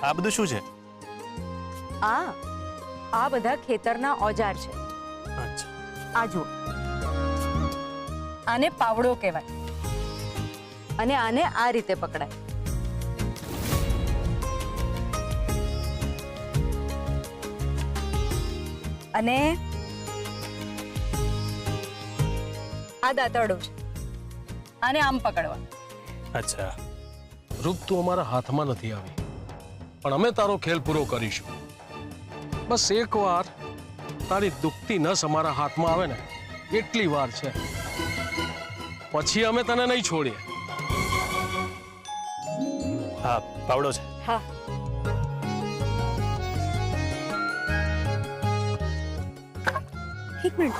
આ બધું શું છે? આ બધા ખેતરના ઓજાર છે. અચ્છા. આ જુઓ, આને પાવડો કહેવાય અને આને આ રીતે પકડાય. અને આ દાંતરડું છે, આને આમ પકડવા. અચ્છા. રૂપ તું અમારા હાથમાં નથી આવી, પણ અમે તારો ખેલ પૂરો કરીશું. બસ એકવાર તારી દુખતી નસ અમારા હાથમાં આવે ને એટલી વાર છે, પછી અમે તને નહીં છોડીએ. હા, પાવડો છે. હા, એક મિનિટ.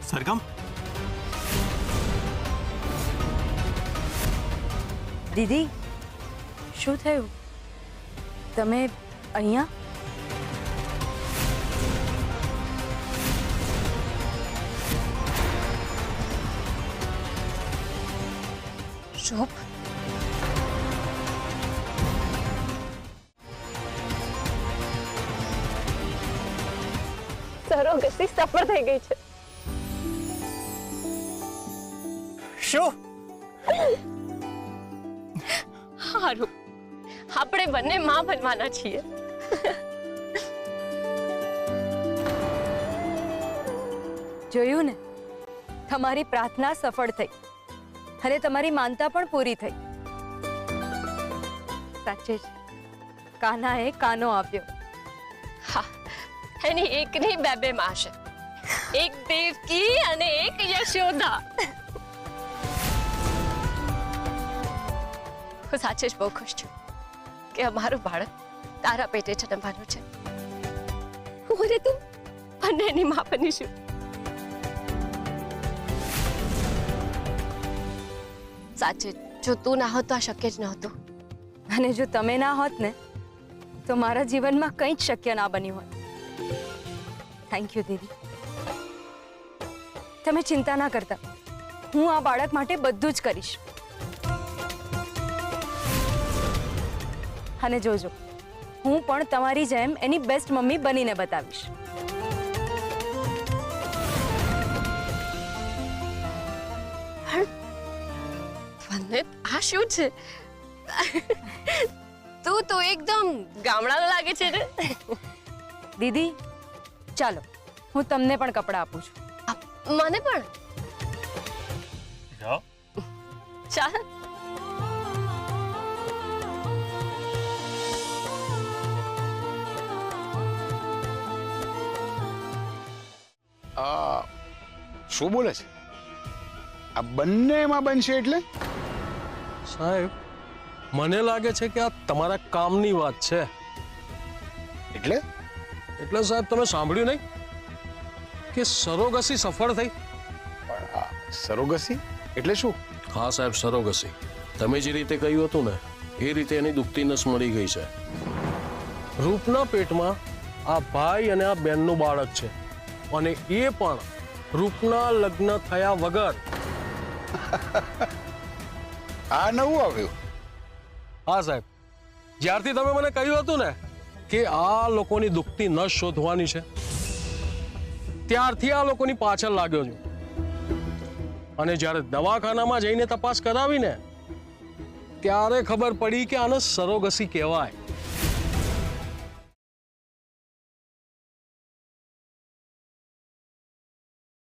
સરગમ, દીદી, શું થયું? તમે અહીંયા? શોભ, સરોગસી સફળ થઈ ગઈ છે. શું? હારું, આપણે બંને માં બનવાના છીએ. જોયું ને, તમારી પ્રાર્થના સફળ થઈ અને તમારી માનતા પણ પૂરી થઈ. સાચે જ કાનાએ કાનો આપ્યો. હા, એની એકની બે માં છે, એક દેવકી અને એક યશોદા. હું સાચે જ બહુ ખુશ છું કે અમારું બાળક તારા પેટે જન્મવાનું છે. હું અને તું બંનેની માં બનીશું. સાચે જો તું ના હોત તો આ શક્ય જ નહોતું. અને જો તમે ના હોત ને તો મારા જીવનમાં કંઈ જ શક્ય ના બન્યું હોત. થેન્ક યુ દીદી. તમે ચિંતા ના કરતા, હું આ બાળક માટે બધું જ કરીશ. અને જોજો, હું પણ તમારી જેમ એની બેસ્ટ મમ્મી બનીને બતાવીશ. વંદે, આ શું છે? તું તો એકદમ ગામડાનો લાગે છે ને. દીદી, ચાલો હું તમને પણ કપડાં આપું છું. મને પણ. જાઓ. ચાલ. શું બોલે છે? આ બંનેમાં બનશે એટલે? સાહેબ, મને લાગે છે કે આ તમારા કામની વાત છે. એટલે સાહેબ, તમે સાંભળ્યું નહીં કે સરોગસી સફળ થઈ? પણ આ સરોગસી એટલે શું? હા સાહેબ, સરોગસી. તમે જે રીતે કહ્યું હતું ને એ રીતે એની દુખતી નસ મળી ગઈ છે. રૂપના પેટમાં આ ભાઈ અને આ બેનનું બાળક છે, અને એ પણ રૂપના લગ્ન થયા વગર. આ નવું આવ્યું? હા સાહેબ, જ્યારથી તમે મને કહ્યું હતું ને કે આ લોકોની દુખતી નસ શોધવાની છે, ત્યારથી આ લોકોની પાછળ લાગ્યો છું. અને જ્યારે દવાખાનામાં જઈને તપાસ કરાવીને ત્યારે ખબર પડી કે આને સરોગસી કહેવાય.